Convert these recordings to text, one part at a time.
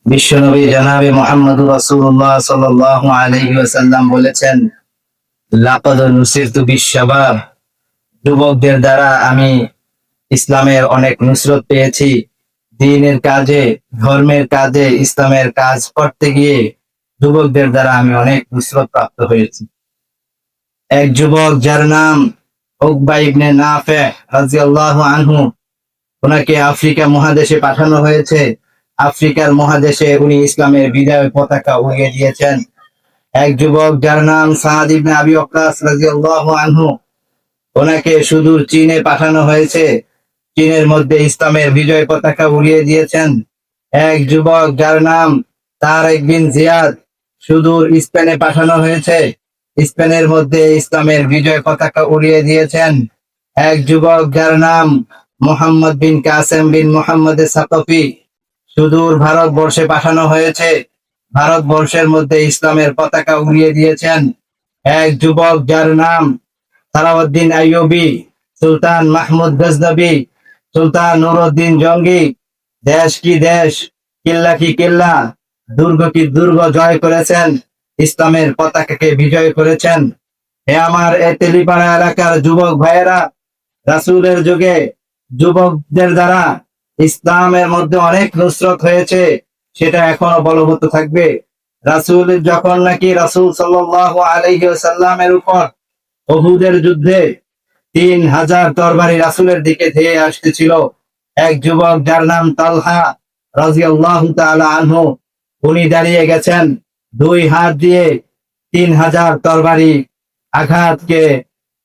বিশ্বনবী জনাবে মুহাম্মদুর রাসূলুল্লাহ সাল্লাল্লাহু আলাইহি ওয়াসাল্লাম বলেছেন, লাকাদ নুসিরতু বিশ-শাবাব, যুবকদের দ্বারা আমি ইসলামের অনেক নুসরত পেয়েছি। দ্বীনের কাজে, ধর্মের কাজে, ইসলামের কাজ করতে গিয়ে যুবকদের দ্বারা আমি অনেক নুসরত প্রাপ্ত হয়েছি। এক যুবক যার নাম উকবা ইবনে নাফে রাদিয়াল্লাহু আনহু, ওনাকে আফ্রিকা মহাদেশে পাঠানো হয়েছে। আফ্রিকার মহাদেশে উনি ইসলামের বিজয় পতাকা উড়িয়ে দিয়েছেন। এক যুবক যার নাম সাদ ইবনে আবি ওয়াক্কাস রাদিয়াল্লাহু আনহু, ওনাকে সুদূর চীনে পাঠানো হয়েছে। চীনের মধ্যে ইসলামের বিজয় পতাকা উড়িয়ে দিয়েছেন। এক যুবক যার নাম তারেক বিন জিয়াদ, সুদূর স্পেনে পাঠানো হয়েছে। স্পেনের মধ্যে ইসলামের বিজয় পতাকা উড়িয়ে দিয়েছেন। এক যুবক যার নাম মোহাম্মদ বিন কাসেম বিন মোহাম্মদ সাকফি, সুদূর ভারতবর্ষে পাঠানো হয়েছে। ভারতবর্ষের মধ্যে ইসলামের পতাকা উড়িয়ে দিয়েছেন। এক যুবক যার নাম সালাউদ্দিন আইয়ুবী, সুলতান মাহমুদ গজনবী, সুলতান নুরউদ্দিন জঙ্গি, দেশ কি দেশ, কিল্লা কি কিল্লা, দুর্গ কি দুর্গ জয় করেছেন, ইসলামের পতাকাকে বিজয় করেছেন। হে আমার এই তেলিপাড়া এলাকার যুবক ভাইয়েরা, রাসূলের যুগে যুবকদের দ্বারা ইসলামের মধ্যে অনেক নুসরত হয়েছে, সেটা এখনো বলবৎ থাকবে। রাসূল যখন নাকি রাসূল সাল্লাল্লাহু আলাইহি ওয়াসাল্লামের উপর উহুদের যুদ্ধে 3000 তরবারি রাসূলের দিকে ধেয়ে আসতেছিল, এক যুবক যার নাম তালহা রাদিয়াল্লাহু তাআলা আনহু, উনি দাঁড়িয়ে গেছেন, দুই হাত দিয়ে 3000 তরবারি আঘাতকে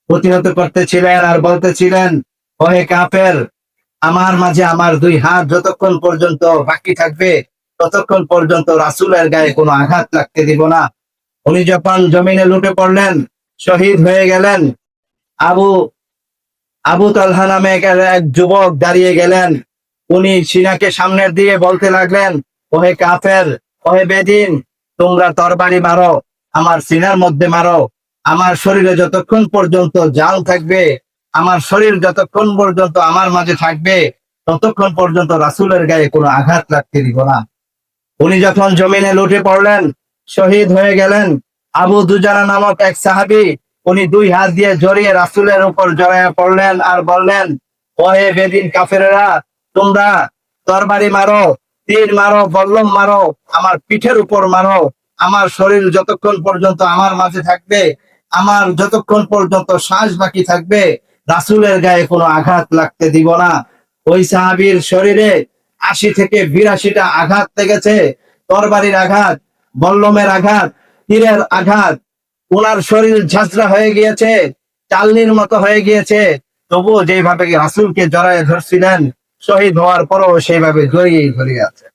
প্রতিহত করতেছিলেন আর বলতেছিলেন, ওহে কাফের, আমার মাঝে আমার দুই হাত যতক্ষণ পর্যন্ত বাকি থাকবে ততক্ষণ পর্যন্ত রাসূলের গায়ে কোনো আঘাত লাগতে দিব না। উনি যখন জমিনে লুটে পড়লেন, শহীদ হয়ে গেলেন, আবু আবু তালহা নামে এক যুবক দাঁড়িয়ে গেলেন। উনি সিনাকে সামনের দিকে বলতে লাগলেন, ওহে কাফের, ওহে বেদিন, তোমরা তরবারি মারো, আমার সিনার মধ্যে মারো। আমার শরীরে যতক্ষণ পর্যন্ত জাল থাকবে, আমার শরীর যতক্ষণ পর্যন্ত আমার মাঝে থাকবে, ততক্ষণ পর্যন্ত রাসূলের গায়ে কোনো আঘাত লাগতে দিব না। উনি যখন জমিনে লুটে পড়লেন, শহীদ হয়ে গেলেন, আবু দুজানা নামক এক সাহাবী, উনি দুই হাত দিয়ে জড়িয়ে রাসূলের উপর জড়াইয়া পড়লেন আর বললেন, ওহে বেদিন কাফেরেরা, তোমরা তরবারি মারো, তীর মারো, বল্লম মারো, আমার পিঠের উপর মারো, আমার শরীর যতক্ষণ পর্যন্ত আমার মাঝে থাকবে, আমার যতক্ষণ পর্যন্ত শ্বাস বাকি থাকবে, রাসূলের গায়ে কোনো আঘাত লাগতে দিব না। ওই সাহাবীর শরীরে 80 থেকে 82টা আঘাত লেগেছে, তরবারির আঘাত, বল্লমের আঘাত, তীরের আঘাত। ওনার শরীর ঝাঁঝরা হয়ে গিয়েছে, চালনির মতো হয়ে গিয়েছে, তবুও যেভাবে রাসূলকে জড়ায় ধরছিলেন, শহীদ হওয়ার পরও সেইভাবে জড়িয়েই ধরে আছে।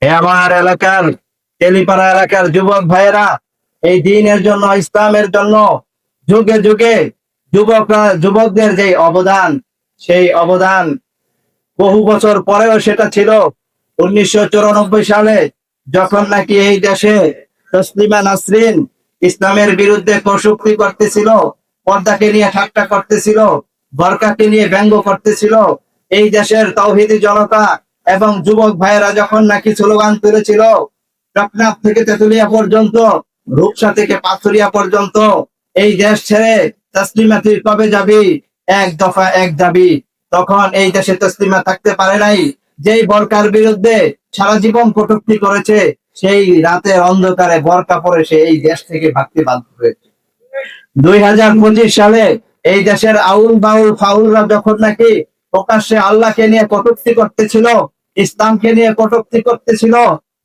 হে আমার এলাকার, তেলিপাড়া এলাকার যুবক ভাইয়েরা, এই দ্বীনের জন্য, ইসলামের জন্য যুগে যুগে যুবকদের যে অবদান, সেই অবদান বহু বছর পরেও সেটা ছিল। 1994 সালে যখন নাকি এই দেশে তসলিমা নাসরিন ইসলামের বিরুদ্ধে কটূক্তি করতেছিল, পর্দাকে নিয়ে ঠাট্টা করতেছিল, বোরকাকে নিয়ে ব্যঙ্গ করতেছিল, এই দেশের তাওহীদি জনতা এবং যুবক ভাইয়েরা যখন নাকি স্লোগান তুলেছিল, টেকনাফ থেকে তেতুলিয়া পর্যন্ত, রূপসা থেকে পাথুরিয়া পর্যন্ত, এই দেশ ছেড়ে তসলিমা তুই কবে যাবি, এক দফা এক দাবি, তখন এই দেশে তসলিমা থাকতে পারে নাই। যেই বোরকার বিরুদ্ধে সারা জীবন কটূক্তি করেছে, সেই রাতের অন্ধকারে বোরকা পরে সে এই দেশ থেকে ভাগতে বাধ্য হয়েছে। 2025 সালে এই দেশের আউল বাউল ফাউলরা যখন নাকি প্রকাশ্যে আল্লাহকে নিয়ে কটূক্তি করতেছিল, ইসলামকে নিয়ে কটূক্তি করতেছিল,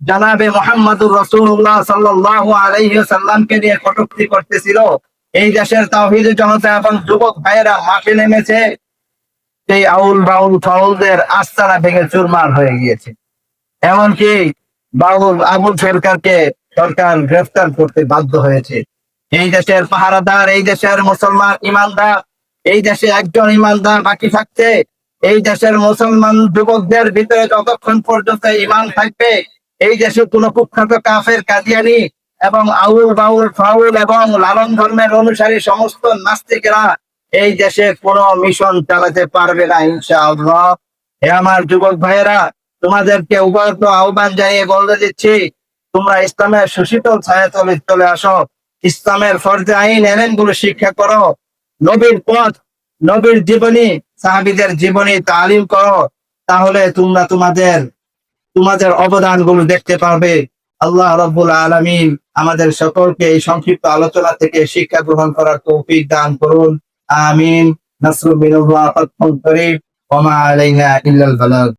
জানাবে মুহাম্মদুর রাসূলুল্লাহ সাল্লাল্লাহু আলাইহি ওয়াসাল্লামকে নিয়ে কটূক্তি করতেছিল, এই দেশের তাওহীদি জনতা এবং যুবক ভাইয়েরা মাঠে নেমেছে, সেই আউল বাউল ফাউলদের আস্তানা ভেঙে চুরমার হয়ে গিয়েছে। এমনকি বাউল আবুল ফেরকারকে সরকার গ্রেফতার করতে বাধ্য হয়েছে। এই দেশের পাহারাদার, এই দেশের মুসলমান ইমানদার, এই দেশে একজন ইমানদার বাকি থাকতে, এই দেশের মুসলমান যুবকদের ভিতরে যতক্ষণ পর্যন্ত ইমান থাকবে, এই দেশে কোন কুখ্যাত কাফের, কাদিয়ানি এবং আউল বাউল ফাউল এবং লালন ধর্মের অনুসারী সমস্ত নাস্তিকরা এই দেশে কোনো মিশন চালাতে পারবে না ইনশাআল্লাহ। হে আমার যুবক ভাইয়েরা, তোমাদেরকে উপযুক্ত আহ্বান জানিয়ে বলে দিচ্ছি, তোমরা ইসলামের সুশীতল ছায়াতলে চলে আসো, ইসলামের ফরজে আইন এলেন গুলো শিক্ষা করো, নবীর পথ, নবীর জীবনী, সাহাবীদের জীবনী তালিম করো, তাহলে তোমরা তোমাদের তোমাদের অবদান গুলো দেখতে পারবে। আল্লাহ রাব্বুল আলামিন আমাদের সকলকে এই সংক্ষিপ্ত আলোচনা থেকে শিক্ষা গ্রহণ করার তৌফিক দান করুন। আমিন। নাসরুল মিনাল্লাহ, ফাতহুল করিম, ওয়া মা আলাইনা ইল্লাল বালাগ।